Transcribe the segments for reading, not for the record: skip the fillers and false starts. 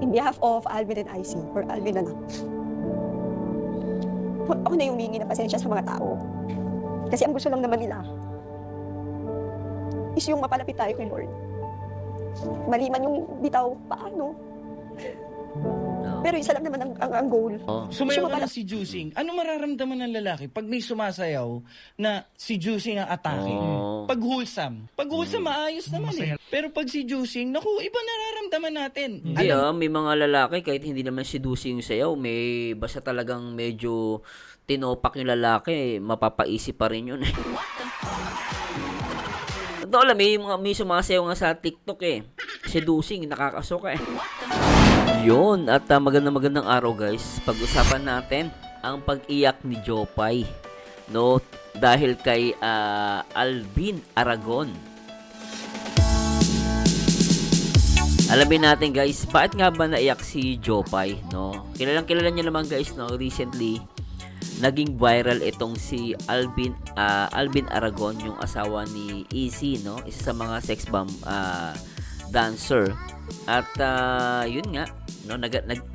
in behalf of Alvin and IC, or Alvin na lang, ako na yung humingi ng pasensya sa mga tao. Kasi ang gusto lang naman nila is yung mapalapit tayo kay Lord. Mali man yung bitaw, paano? Pero isa lang naman ang goal. Sumayaw ka na si Jusing. Ano mararamdaman ng lalaki pag may sumasayaw na si Jusing ang atake? Pag wholesome. Pag wholesome, maayos naman eh. Pero pag si Jusing, naku, iba nararamdaman natin. Hindi may mga lalaki kahit hindi naman seducing yung sayaw, may basta talagang medyo tinopak yung lalaki, mapapaisip pa rin yun. Ito alam, may sumasayaw nga sa TikTok eh. Seducing, nakakasuka eh. Yun, at magandang araw guys. Pag-usapan natin ang pag-iyak ni Jopay, no? Dahil kay Alvin Aragon. Alamin natin guys, bakit nga ba naiyak si Jopay, no? Kilala niyo naman guys, no? Recently, naging viral itong si Alvin Aragon, yung asawa ni EC, no? Isa sa mga sex bomb dancer. At yun nga, no,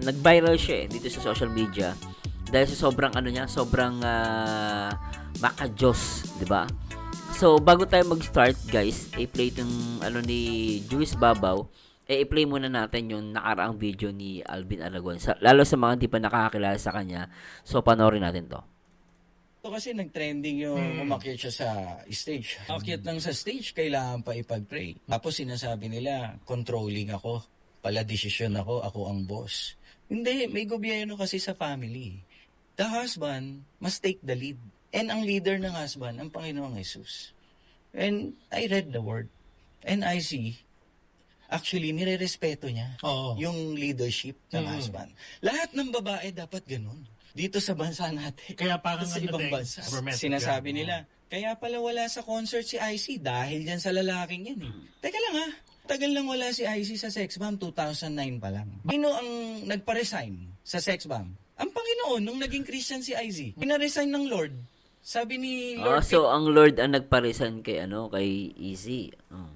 nag-viral siya dito sa social media dahil sa sobrang sobrang makajos, 'di ba? So, bago tayo mag-start, guys, i-play itong ni Juice Babaw. I-play muna natin yung nakaraang video ni Alvin Aragon. Lalo sa mga hindi pa nakakakilala sa kanya. So, panoorin natin 'to. Ito kasi nag-trending yung umakyat siya sa stage. Umakyat lang sa stage, kailangan pa ipag-pray. Tapos sinasabi nila, controlling ako. Pala desisyon ako ang boss. Hindi, may gobyerno kasi sa family. The husband must take the lead. And ang leader ng husband, ang Panginoong Jesus. And I read the word. And I see, actually, nire-respeto niya yung leadership ng husband. Lahat ng babae dapat ganun. Dito sa bansa natin. Kaya parang sa ibang bansa. Sinasabi nila, kaya pala wala sa concert si IC dahil dyan sa lalaking yan eh. Teka lang ha, tagal lang wala si IC sa sex bomb, 2009 pa lang. Sino ang nagpa-resign sa sex bomb? Ang Panginoon, nung naging Christian si IC. Pina-resign ng Lord. Sabi ni Lord, so ang Lord ang nagpa-resign kay Easy.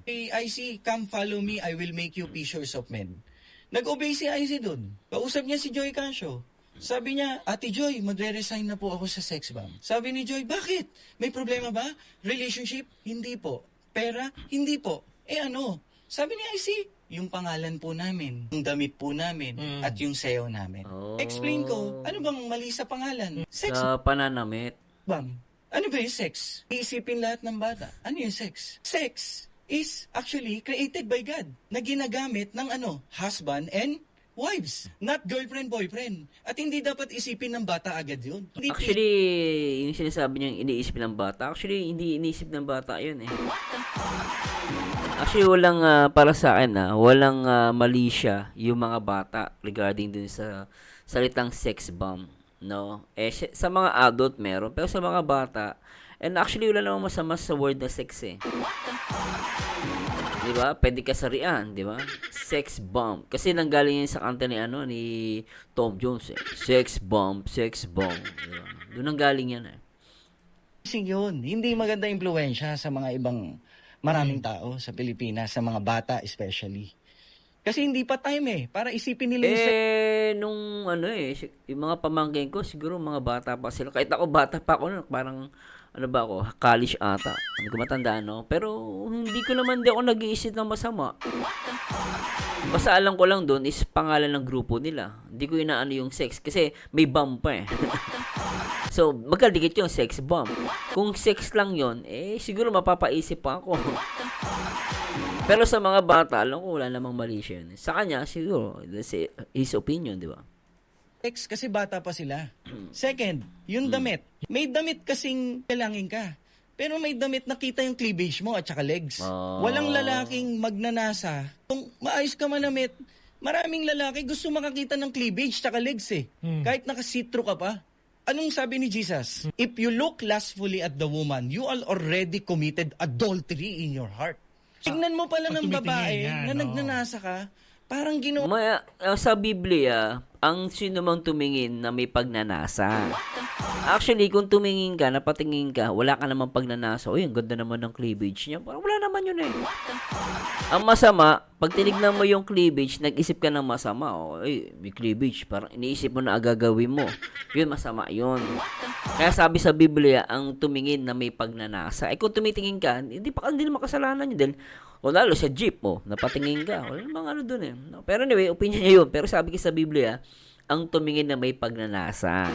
Hey IC, come follow me, I will make you fishers of men. Nag-obey si IC dun. Kausap niya si Joy Casio. Sabi niya, Ate Joy, magre-resign na po ako sa sex bomb. Sabi ni Joy, bakit? May problema ba? Relationship? Hindi po. Pera? Hindi po. Ano? Sabi ni IC, yung pangalan po namin, yung damit po namin, at yung sayo namin. Explain ko, ano bang mali sa pangalan? Sex Sa pananamit. bomb. Ano ba yung sex? Iisipin lahat ng bata. Ano yung sex? Sex is actually created by God na ginagamit ng husband and wives, not girlfriend, boyfriend. At hindi dapat isipin ng bata agad yun. Actually, yung sinasabi niyang iniisip ng bata, actually, hindi iniisip ng bata yun eh. Actually, walang, para sa akin walang mali siya yung mga bata regarding dun sa salitang sex bomb, no? Sa mga adult meron, pero sa mga bata, and actually, wala namang masama sa word na sex eh. Diba? Pwede kasarian, di ba? Sex bomb. Kasi nanggaling yun sa kanta ni Tom Jones eh. Sex bomb. Diba? Doon nanggaling yan eh. Yun, hindi maganda impluwensya sa mga ibang maraming tao sa Pilipinas, sa mga bata especially. Kasi hindi pa time eh, para isipin nila nung yung mga pamangkin ko, siguro mga bata pa sila. Kahit ako bata pa ako, parang college ata. Hindi ko matandaan, no? Pero hindi ko naman ako nag-iisip ng masama. Basta alam ko lang doon is pangalan ng grupo nila. Hindi ko inaano yung sex kasi may bomb pa eh. So, magkadikit yung sex bomb. Kung sex lang yon, siguro mapapaisip pa ako. Pero sa mga bata, alam ko wala namang mali siya yun. Sa kanya, siguro, his opinion, di ba? Kasi bata pa sila. Second, yung damit. May damit kasing kalangin ka. Pero may damit nakita yung cleavage mo at saka legs. Walang lalaking magnanasa. Kung maayos ka manamit, maraming lalaki gusto makakita ng cleavage at saka legs eh. Kahit naka-see-through ka pa. Anong sabi ni Jesus? If you look lustfully at the woman, you are already committed adultery in your heart. Tignan mo pala ng babae na nagnanasa ka, parang sa Biblia, ang sino mang tumingin na may pagnanasa. Actually, kung tumingin ka, napatingin ka, wala ka namang pagnanasa, uy, ang ganda naman ng cleavage niya. Parang wala naman yun eh. Ang masama, pag tinignan mo yung cleavage, nag-isip ka ng masama, oh, ay, may cleavage, parang iniisip mo na agagawin mo. Yun, masama yun. Kaya sabi sa Biblia, ang tumingin na may pagnanasa. Eh kung tumitingin ka, hindi naman kasalanan yun. Dahil, o lalo sa jeep mo, napatingin ka. Wala namang ano dun eh. No? Pero anyway, opinion niya yun. Pero sabi ko sa Biblia, ang tumingin na may pagnanasa.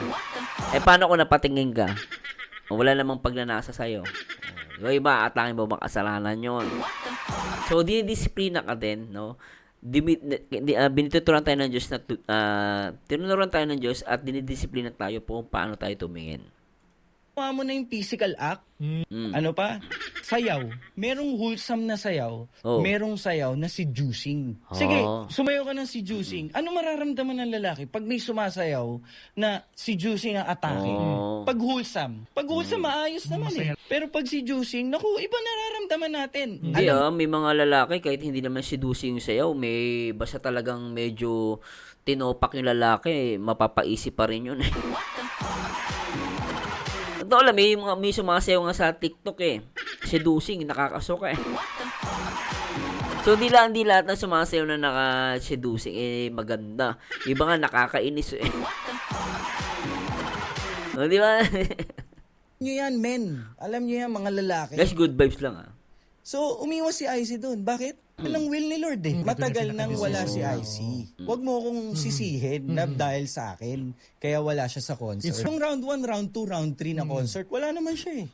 Eh paano kung napatingin ka? Wala namang pagnanasa sa'yo. Diba iba, atangin mo makasalanan yun. So, dinidisiplina ka din, no? Binituturan tayo ng Diyos na tinunuran tayo ng Diyos at dinidisiplina tayo kung paano tayo tumingin. Kuha mo na yung physical act. Ano pa? Sayaw. Merong wholesome na sayaw. Oh. Merong sayaw na seducing. Sige, Oh. sumayaw ka ng seducing. Ano mararamdaman ng lalaki pag may sumasayaw na seducing ang atake? Oh. Pag wholesome. Pag wholesome, maayos naman eh. Pero pag seducing, naku, iba nararamdaman natin. Hindi may mga lalaki kahit hindi naman seducing yung sayaw, may basta talagang medyo tinopak yung lalaki, mapapaisip pa rin yun eh. Ito alam, may sumasayaw nga sa TikTok eh. Seducing, nakakasuka eh. So, di lahat ng sumasayaw na naka-seducing eh maganda. Iba nga nakakainis eh. O, di ba? Nyo yan, men. Alam nyo yan, mga lalaki. Guys, good vibes lang ah. So, umiwas si IC doon. Bakit? Walang will ni Lord eh. Matagal nang wala si IC. Huwag mo kong sisihin na dahil sa akin. Kaya wala siya sa concert. Yung round 1, round 2, round 3 na concert, wala naman siya eh.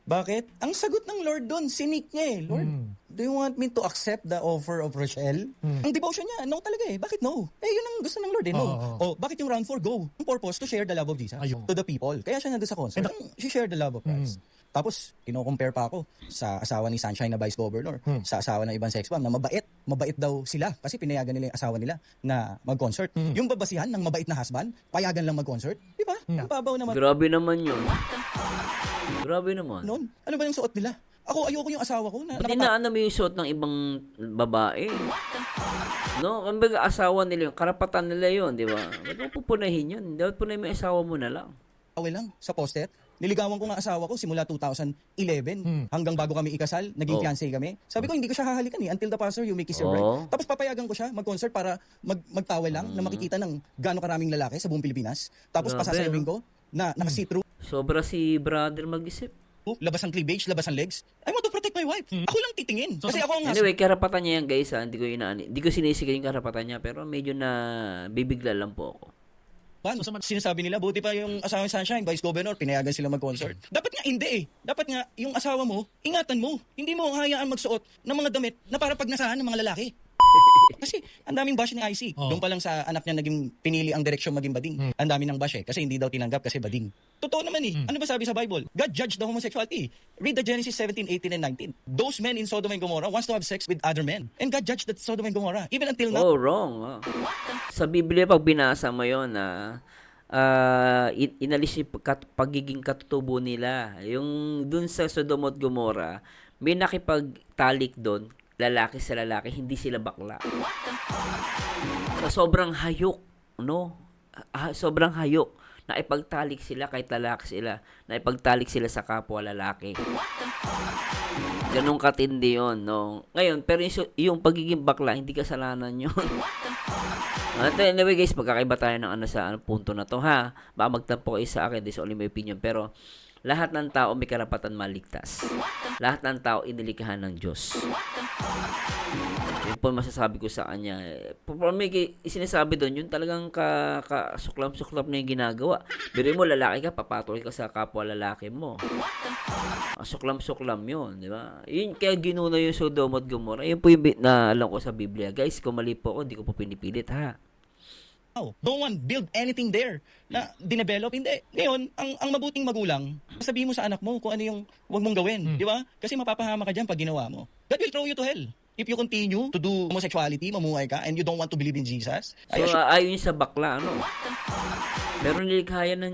Bakit? Ang sagot ng Lord doon, sinik niya eh. Lord, do you want me to accept the offer of Rochelle? Ang devotion niya, no talaga eh. Bakit no? Eh, yun ang gusto ng Lord eh, no. O, bakit yung round 4, go? Yung purpose, to share the love of Jesus to the people. Kaya siya nandun sa concert. She shared the love of Christ. Tapos, kino-compare pa ako sa asawa ni Sunshine na Vice Governor, sa asawa ng ibang sex bomb na mabait daw sila kasi pinayagan nila yung asawa nila na mag-concert. Yung babasihan ng mabait na husband, payagan lang mag-concert, di ba? Ang babaw naman. Grabe naman yun. Grabe naman. Noon, ano ba yung suot nila? Ako, ayoko yung asawa ko na Hindi na ano mo yung suot ng ibang babae. No, kumbaga asawa nila yun, karapatan nila yun, di ba? Ba't mo pupunahin yun? Dapat punahin mo yung asawa mo na lang. away lang sa poster. Niligawan ko nga asawa ko simula 2011 hanggang bago kami ikasal, naging fiancé kami. Sabi ko, hindi ko siya hahalikan Until the pastor, you may kiss your bride. Tapos papayagan ko siya mag-concert para magtawel lang na makikita ng gaano karaming lalaki sa buong Pilipinas. Tapos pasasayawin ko na naka-see-through. Sobra si brother mag-isip. Labas ang cleavage, labas ang legs. I want to protect my wife. Ako lang titingin. Kasi ako ang Anyway, karapatan niya yan guys. Hindi ko hindi ko sinisigaw yung karapatan niya. Pero medyo na bibigla lang po ako. Sinasabi nila, buti pa yung asawa ni Sunshine, Vice Governor, pinayagan sila mag-concert. Dapat nga hindi eh. Dapat nga yung asawa mo, ingatan mo. Hindi mo hayaan magsuot ng mga damit na para pagnasahan ng mga lalaki. Kasi ang daming bash ni IC. Doon pa lang sa anak niya naging pinili ang direksyon maging bading. Ang dami ng bash eh. Kasi hindi daw tinanggap kasi bading. Totoo naman eh. Ano ba sabi sa Bible? God judged the homosexuality. Read the Genesis 17, 18, and 19. Those men in Sodom and Gomorrah wants to have sex with other men. And God judged that Sodom and Gomorrah. Even until now. Oh, wrong. Sa Biblia, pag binasa mo yun, inalis yung pagiging katutubo nila. Yung dun sa Sodom at Gomorrah, may nakipagtalik doon, lalaki sa lalaki, hindi sila bakla. So, sobrang hayok, no? Sobrang hayok. Naipagtalik sila kahit lalaki sila. Naipagtalik sila sa kapwa lalaki. Ganun katindi yun, no? Ngayon, pero yung pagiging bakla, hindi kasalanan yun. Anyway guys, magkakaiba tayo ng sa punto na to ha. Baka magtampo kayo sa akin, this is only my opinion. Pero lahat ng tao may karapatan maligtas. Lahat ng tao inilikha ng Diyos. Yun po masasabi ko sa kanya. May sinasabi doon, yun talagang suklam-suklap na yung ginagawa. Biro mo, lalaki ka, papatuloy ka sa kapwa lalaki mo. Suklam-suklam yun, di ba? Yun, kaya ginuna yung Sodom at Gomorrah. Yun po yung na alam ko sa Biblia. Guys, kung mali po ako, hindi ko po pinipilit, ha? Don't want build anything there na dinevelop. Hindi. Ngayon, ang mabuting magulang, sabihin mo sa anak mo kung ano yung huwag mong gawin. Di ba? Kasi mapapahama ka dyan pag ginawa mo. God will throw you to hell. If you continue to do homosexuality, mamuhay ka, and you don't want to believe in Jesus. So, ayon sa bakla, ano? Pero nilikhahan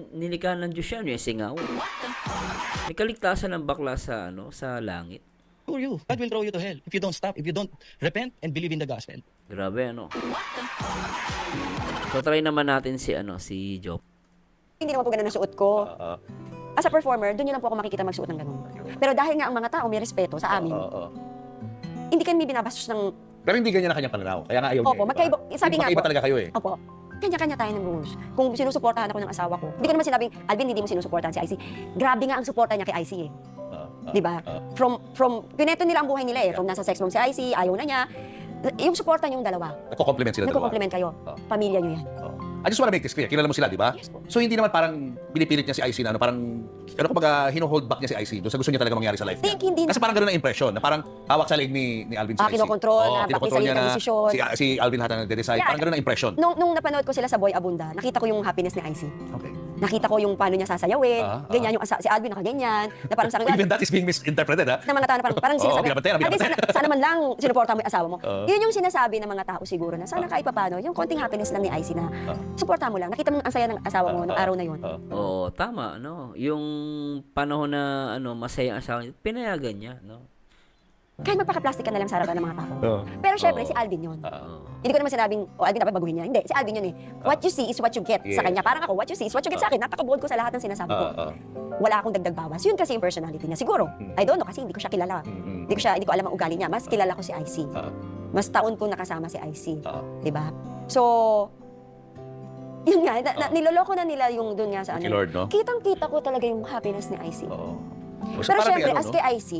ng Diyos yan, yung singaw. May kaligtasan ng bakla sa langit. For you. God will throw you to hell if you don't stop, if you don't repent and believe in the gospel. Grabe, ano? So, try naman natin si Job. Hindi naman po ganun ang suot ko. As a performer, doon nyo lang po ako makikita magsuot ng ganun. Pero dahil nga ang mga tao may respeto sa amin, hindi kami binabastos ng... Pero hindi ganyan ang kanyang pananaw. Kaya nga ayaw niya. Opo, magkaiba. Sabi nga magkaiba po. talaga kayo eh. Opo. Kanya-kanya tayo ng rules. Kung sinusuportahan ako ng asawa ko, hindi ko naman sinabing, Alvin, hindi mo sinusuportahan si IC. Grabe nga ang suporta niya kay IC eh. Di ba? Pineto nila ang buhay nila eh. From nasa sex bomb si IC, ayaw na niya. Yung suporta niyong dalawa. Nagko-compliment sila dalawa. Nagko-compliment kayo. Pamilya niyo yan. I just wanna make this clear. Kilala mo sila, di ba? Yes po. So hindi naman parang pinipilit niya si IC na ano, parang kumbaga hino-hold back niya si IC doon sa gusto niya talaga mangyari sa life niya. Hindi Kasi parang ganoon ang impression na parang hawak sa leeg ni Alvin si IC. kinokontrol, kinokontrol niya bakit na desisyon. si Alvin lahat ang nagde-decide. Yeah. Parang ganoon ang impression. Nung napanood ko sila sa Boy Abunda, nakita ko yung happiness ni IC. Okay. Nakita ko yung paano niya sasayawin, ganyan yung si Alvin nakaganyan, na parang sa Even that is being misinterpreted, ha? na mga tao na parang sinasabi, binabantay. Alvin, sana man lang sinuporta mo yung asawa mo. Yun yung sinasabi ng mga tao siguro na sana kahit papano, yung konting happiness lang ni IC na suporta mo lang. Nakita mo ang saya ng asawa mo nung araw na yun. Oo, tama, no? Yung panahon na, masaya ang asawa niya, pinayagan niya, no? Kahit magpaka-plastic ka na lang sa harapan ng mga tao. Pero syempre, si Alvin yun. Hindi ko naman sinabing, Alvin dapat baguhin niya. Hindi, si Alvin yun eh. What you see is what you get sa kanya. Parang ako, what you see is what you get sa akin. Napaka-bold ko sa lahat ng sinasabi ko. Wala akong dagdag bawas. Yun kasi yung personality niya. Siguro, I don't know kasi hindi ko siya kilala. Hindi ko alam ang ugali niya. Mas kilala ko si IC. Mas taon ko nakasama si IC. Diba? So, yun nga, niloloko na nila yung doon nga sa ano. Lord, no? Kitang-kita ko talaga yung happiness ni IC. So, Pero parang syempre, ano, as no? kay IC,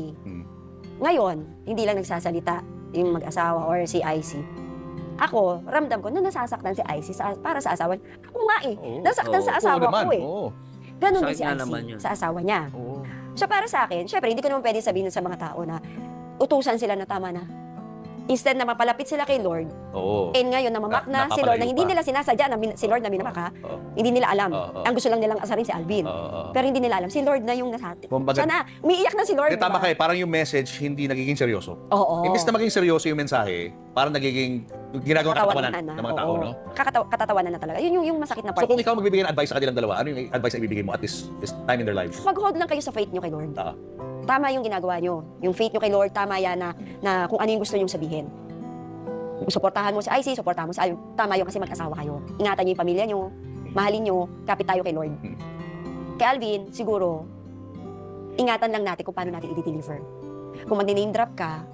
ngayon, hindi lang nagsasalita yung mag-asawa or si IC. Ako, ramdam ko na nasasaktan si IC para sa asawa. Ako nga eh, nasaktan sa asawa naman. ko eh. Ganon din Sakit si nga IC naman yun. sa asawa niya. So para sa akin, syempre, hindi ko naman pwede sabihin sa mga tao na utusan sila na tama na. Instead na mapalapit sila kay Lord, and ngayon namamak na si Lord na hindi nila sinasadya na si Lord na minamak ha. Hindi nila alam. Ang gusto lang nilang asarin si Alvin. Pero hindi nila alam. Si Lord na yung nasati. Kumbaga- Sana, umiiyak na si Lord. Tama diba? kayo, parang yung message hindi nagiging seryoso. Oo. Imbis na maging seryoso yung mensahe, parang nagiging ginagawa katatawanan na. ng mga tao, Oo. no? Katatawanan na talaga. Yun yung masakit na part. So kung ikaw magbibigay ng advice sa kanilang dalawa, ano yung advice na ibibigay mo at this time in their lives? Mag-hold lang kayo sa faith nyo kay Lord. Ah. Tama yung ginagawa nyo. Yung faith nyo kay Lord, tama yan na kung ano yung gusto nyong sabihin. Suportahan mo si IC, suportahan mo si Alvin. Tama yun kasi mag-asawa kayo. Ingatan nyo yung pamilya nyo. Mahalin nyo. Kapit tayo kay Lord. Kay Alvin, siguro, ingatan lang natin kung paano natin i-deliver. Kung mag-name drop ka,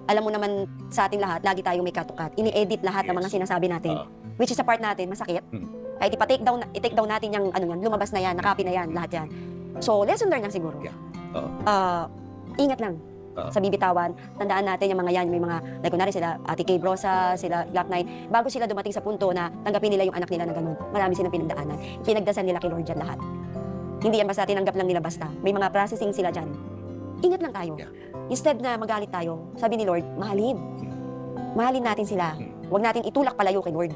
alam mo naman sa ating lahat, lagi tayong may katukat. Ini-edit lahat ng mga sinasabi natin. Which is sa part natin, masakit. Kahit i-take down natin yung ano yan, lumabas na yan, nakopy na yan, lahat yan. So, lesson learned lang siguro. Ingat lang sa bibitawan. Tandaan natin yung mga yan, may mga, like kunwari sila, Ate Kay Brosa, sila Black Knight, bago sila dumating sa punto na tanggapin nila yung anak nila na ganun, marami silang pinagdaanan. Pinagdasal nila kay Lord dyan lahat. Hindi yan basta tinanggap lang nila basta. May mga processing sila dyan. Ingat lang tayo. Instead na magalit tayo, sabi ni Lord, mahalin. Mahalin natin sila. Huwag natin itulak palayo kay Lord.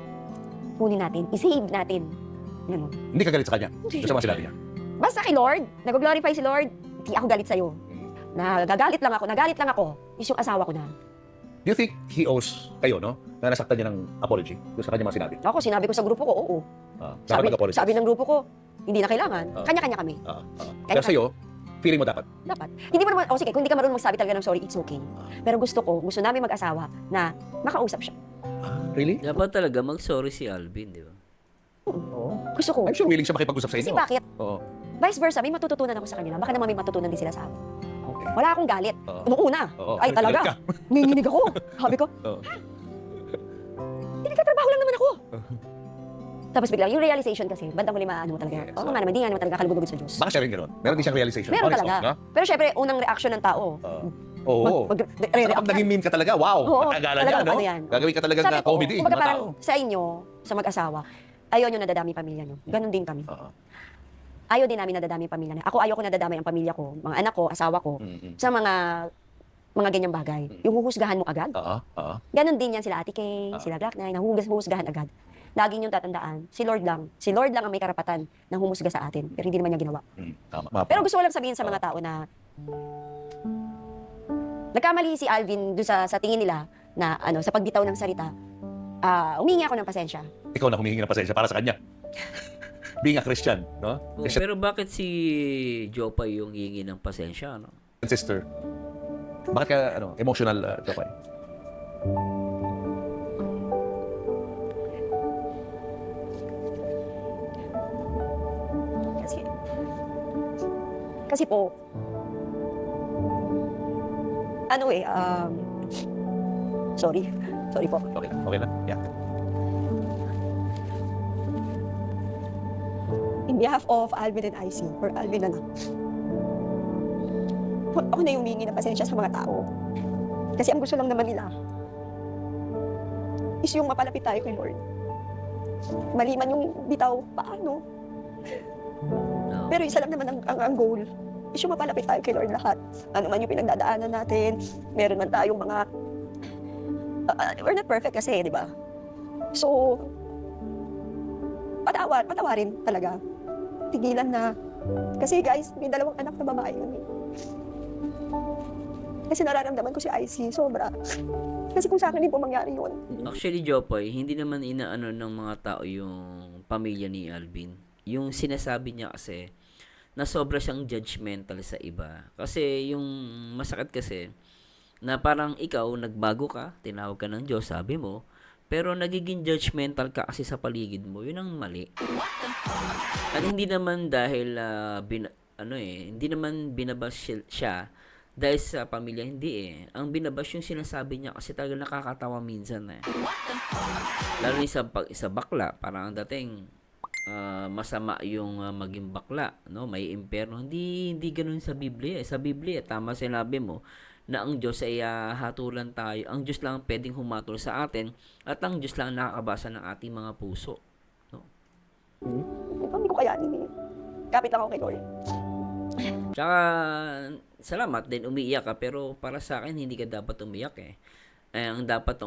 Kunin natin, i-save natin. Ganun. Hindi ka galit sa kanya. Doon sa mga sinabi niya. Basta kay Lord, nag-glorify si Lord, hindi ako galit sa'yo. Nagalit lang ako, is yung asawa ko na. Do you think he owes kayo, no? Na nasaktan niya ng apology doon sa kanya mga sinabi? Ako, sinabi ko sa grupo ko, oo. Dapat mag-apologize. Sabi ng grupo ko, hindi na kailangan. Kanya-kanya kami. Pero sa'yo, feeling mo dapat. Dapat. Hindi mo naman, sige, kung hindi ka marunong magsabi talaga ng sorry, it's okay. Pero gusto namin mag-asawa na makausap siya. Really? Dapat talaga mag-sorry si Alvin, di ba? Gusto ko. I'm sure willing siya makipag-usap sa Kasi inyo. bakit? Oo. Vice versa, may matututunan ako sa kanila. Baka naman may matutunan din sila sa akin. Okay. Wala akong galit. Noong una, Oo. ay Galit ka. talaga, nanginig ako. Sabi ko, Oo. nagtatrabaho lang naman ako. Tapos biglang, yung realization kasi, bandang huli maano mo talaga. Oo nga naman, di nga naman talaga kalugod sa Diyos. Baka siya rin gano'n. Meron din siyang realization. Meron On his talaga. own, no? Pero syempre, unang reaction ng tao, Oo. re-react Kapag naging meme ka talaga, wow! Oo, Matagalan talagang niya, no? ano yan. Gagawin ka talagang Sabi ko, comedy. kumbaga mga parang tao. sa inyo, sa mag-asawa, ayaw nyo nadadami yung pamilya nyo. Ganon din kami. Oo. Ayaw din namin nadadami yung pamilya nyo. Ako ayaw ko nadadami ang pamilya ko, mga anak ko, asawa ko, sa mga ganyang bagay. Yung huhusgahan mo agad. Oo. Ganon din yan sila Ate Kay, sila Black Knight, nahuhusgahan agad. Lagi niyong tatandaan, si Lord lang ang may karapatan na humusga sa atin, pero hindi naman niya ginawa. Tama. Pero gusto ko lang sabihin sa mga tao na nagkamali si Alvin doon sa tingin nila na sa pagbitaw ng salita. Humingi ako ng pasensya. Ikaw na humihingi ng pasensya para sa kanya. Being a Christian, no? Oh, pero bakit si Jopay yung hihingi ng pasensya, no? Sister. Bakit ka, emotional, Jopay? Kasi po, ano eh, sorry po. Okay lang. Okay lang. Yeah. In behalf of Alvin and IC, or Alvin na lang, ako na yung humingi ng pasensya sa mga tao. Kasi ang gusto lang naman nila is yung mapalapit tayo kay Lord. Mali man yung bitaw, paano? No. Pero isa lang naman ang goal is yung mapalapit tayo kay Lord lahat. Ano man yung pinagdadaanan natin, meron man tayong mga we're not perfect kasi, di ba? So, patawarin talaga. Tigilan na. Kasi guys, may 2 anak na babae yun eh. Kasi nararamdaman ko si IC, sobra. Kasi kung sa akin din po mangyari yun. Actually, Jopoy, hindi naman inaano ng mga tao yung pamilya ni Alvin. Yung sinasabi niya kasi, na sobra siyang judgmental sa iba. Kasi yung masakit kasi, na parang ikaw, nagbago ka, tinawag ka ng Diyos, sabi mo, pero nagiging judgmental ka kasi sa paligid mo, yun ang mali. At hindi naman dahil, hindi naman binabash siya dahil sa pamilya, hindi eh. Ang binabash yung sinasabi niya kasi talaga nakakatawa minsan eh. Lalo sa bakla, parang ang dating, masama yung maging bakla, no? May impyerno. Hindi ganoon sa Biblia. Sa Biblia, tama sinabi mo na ang Diyos ay hatulan tayo. Ang Diyos lang pwedeng humatol sa atin at ang Diyos lang nakakabasa ng ating mga puso. No? Hindi ko kayanin eh. Kapit lang ako kay Lord. Tsaka, salamat din umiiyak ka pero para sa akin hindi ka dapat umiyak eh. Ang dapat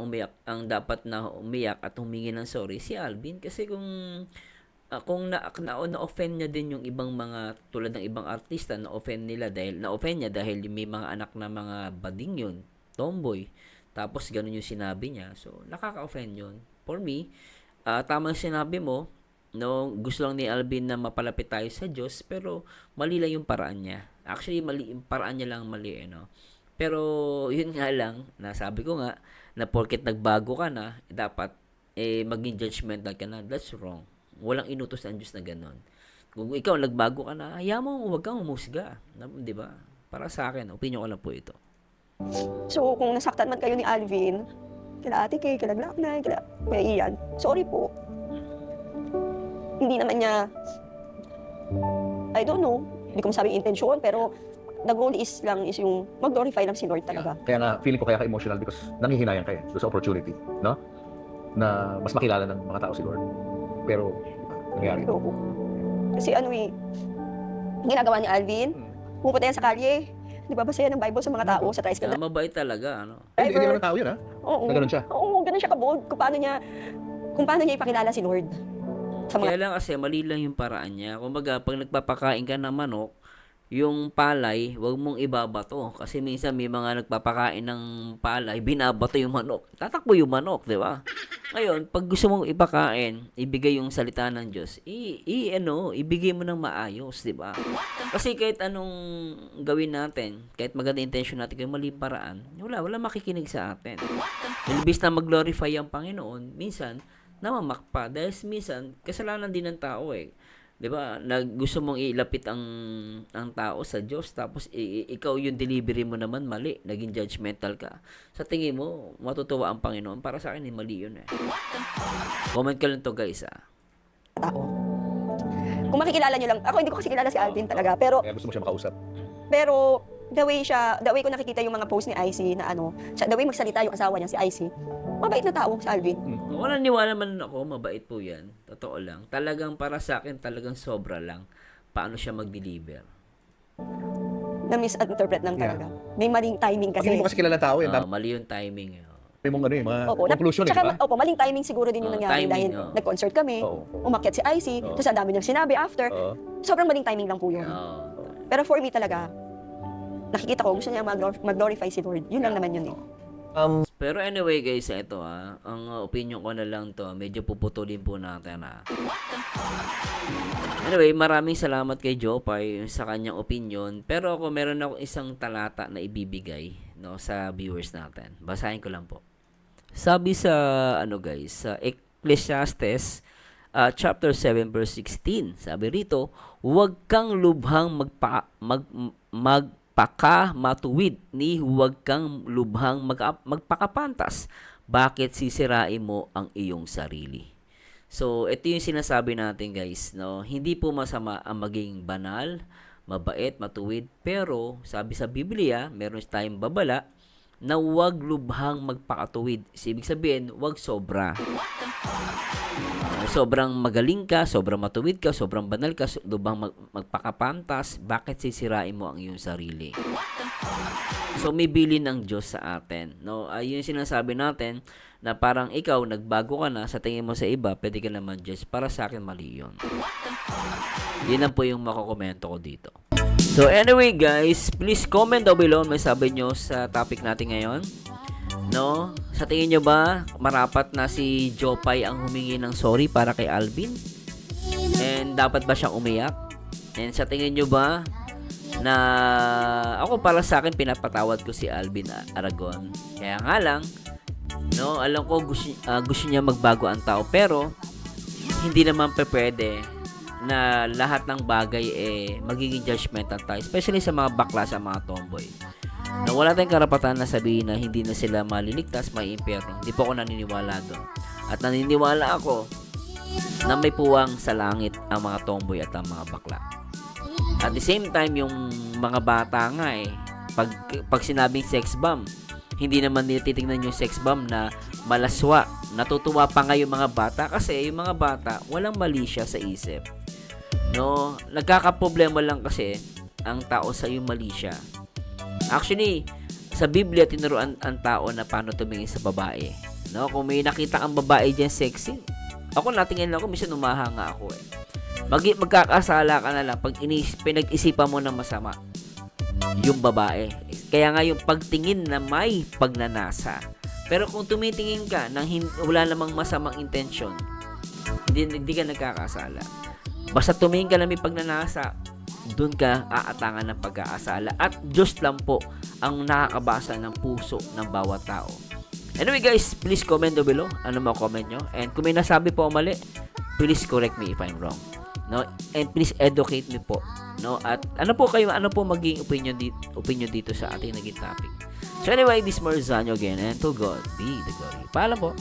na umiyak at humingi ng sorry si Alvin kasi kung na-offend niya din yung ibang mga tulad ng ibang artista, na-offend niya dahil may mga anak na mga bading yun, tomboy, tapos ganun yung sinabi niya, so nakaka-offend yun. For me, tama yung sinabi mo, no, gusto lang ni Alvin na mapalapit tayo sa Diyos, pero mali lang yung paraan niya. Actually, yung paraan niya lang mali, no. Pero yun nga lang, nasabi ko nga na porket nagbago ka na, dapat maging judgmental ka na. That's wrong. Walang inutos ang Diyos na gano'n. Kung ikaw nagbago ka na, hayaan mo, huwag kang humusga. Di ba? Para sa akin, opinion ko lang po ito. So, kung nasaktan man kayo ni Alvin, kila Ate Kay, kila Black Knight, kila Ian, sorry po. Hindi naman niya, I don't know, hindi ko masabing intensyon, pero the goal is yung mag-glorify lang si Lord talaga. Kaya nga, feeling ko kaya ka-emotional because nangihinayang ka doon sa opportunity, no? Na mas makilala ng mga tao si Lord. Pero, nangyari. Oo. Kasi ginagawa ni Alvin, pumunta yan sa kalye, nagbabasa yan ng Bible sa mga tao, sa tricycle. Mabait talaga, ano? Hindi naman tao yun, ha? Oo. Na ganun siya. Oo, ganun siya kabold. Kung paano niya ipakilala si Lord. Sa mga Kaya lang kasi, mali lang yung paraan niya. Kumbaga, pag nagpapakain ka ng manok, yung palay, wag mong ibabato. Kasi minsan may mga nagpapakain ng palay, binabato yung manok. Tatakbo yung manok, di ba? Ngayon, pag gusto mong ipakain, ibigay yung salita ng Diyos, ibigay mo ng maayos, di ba? Kasi kahit anong gawin natin, kahit maganda intention natin, kung mali paraan, wala makikinig sa atin. Imbis na mag-glorify ang Panginoon, minsan, namamakpa. Dahil minsan, kasalanan din ng tao eh. 'Di ba? Gusto mong ilapit ang tao sa Diyos tapos ikaw yung delivery mo naman mali, naging judgmental ka. Sa tingin mo, matutuwa ang Panginoon. Para sa akin, mali yun eh. Comment ka lang to guys tao. Kung makikilala nyo lang, ako hindi ko kasi kilala si Alvin talaga, pero Kaya gusto mo siya makausap. the way ko nakikita yung mga post ni IC na the way magsalita yung asawa niya, si IC, mabait na tao si Alvin. Walang niwala man ako, mabait po yan. Totoo lang. Talagang para sa akin, talagang sobra lang. Paano siya mag-deliver. Na-misinterpret lang talaga. May maling timing Pag hindi kasi. mo kasi kilala tao, Mali yung timing. may mong mga Opo, conclusion, di tsaka, ba? maling timing siguro din yung nangyari timing, dahil nag-concert kami, Oo. umakyat si IC, tapos ang dami niyang sinabi after. Oo. Sobrang maling timing lang po yun. Oo. Pero for me talaga, nakikita ko, gusto niya mag-glorify si Lord. Yun lang naman yun eh. Pero anyway guys, ito ang opinion ko na lang to, medyo puputulin po natin Anyway, maraming salamat kay Jopay sa kanyang opinion. Pero ako meron ako isang talata na ibibigay sa viewers natin. Basahin ko lang po. Sabi sa sa Ecclesiastes chapter 7 verse 16. Sabi rito, huwag kang lubhang magpakamatuwid ni huwag kang lubhang magpakapantas. Bakit sisirain mo ang iyong sarili? So, ito yung sinasabi natin guys, no? Hindi po masama ang maging banal, mabait, matuwid, pero sabi sa Biblia, meron tayong babala na huwag lubhang magpakatuwid. Ibig sabihin, huwag sobra. Sobrang magaling ka, sobrang matuwid ka, sobrang banal ka, lubhang magpakapantas, bakit sisirain mo ang iyong sarili? So, may bilin ng Diyos sa atin. No? Ayun yung sinasabi natin na parang ikaw, nagbago ka na, sa tingin mo sa iba, pwede ka naman Diyos. Para sa akin, mali yun. Yun lang po yung makukomento ko dito. So, anyway guys, please comment down below may sabi nyo sa topic natin ngayon. No? Sa tingin nyo ba, marapat na si Jopay ang humingi ng sorry para kay Alvin? And dapat ba siyang umiyak? And sa tingin nyo ba, na ako para sa akin pinapatawad ko si Alvin Aragon. Kaya nga lang, no, alam ko gusto niya magbago ang tao pero hindi naman pwede na lahat ng bagay magiging judgmental tayo, especially sa mga bakla, sa mga tomboy. Na wala tayong karapatan na sabihin na hindi na sila maliligtas, may impyerno. Hindi po ako naniniwala doon. At naniniwala ako na may puwang sa langit ang mga tomboy at ang mga bakla. At the same time, yung mga bata nga pag sinabing sex bomb, hindi naman nila titingnan yung sex bomb na malaswa. Natutuwa pa nga yung mga bata kasi yung mga bata walang mali siya sa isip. No, nagkakaproblema lang kasi ang tao sa yung mali siya. Actually, sa Biblia tinuruan ang tao na paano tumingin sa babae. No, kung may nakita ang babae diyan sexy, ako natingin lang ako, minsan umahanga ako magkakasala ka na lang pag pinag-isipan mo ng masama yung babae. Kaya nga yung pagtingin na may pagnanasa. Pero kung tumitingin ka nang wala namang masamang intention, hindi ka nagkakasala. Basta tumingin ka na may pagnanasa, doon ka aatangan ng pag-aasala. At Diyos lang po ang nakakabasa ng puso ng bawat tao. Anyway guys, please comment down below. Ano mo comment nyo? And kung may nasabi po mali, please correct me if I'm wrong. No, and please educate me po, no? At ano po maging opinion dito sa ating naging topic. So anyway, this is Marzano again, and to God be the glory. Paalam po.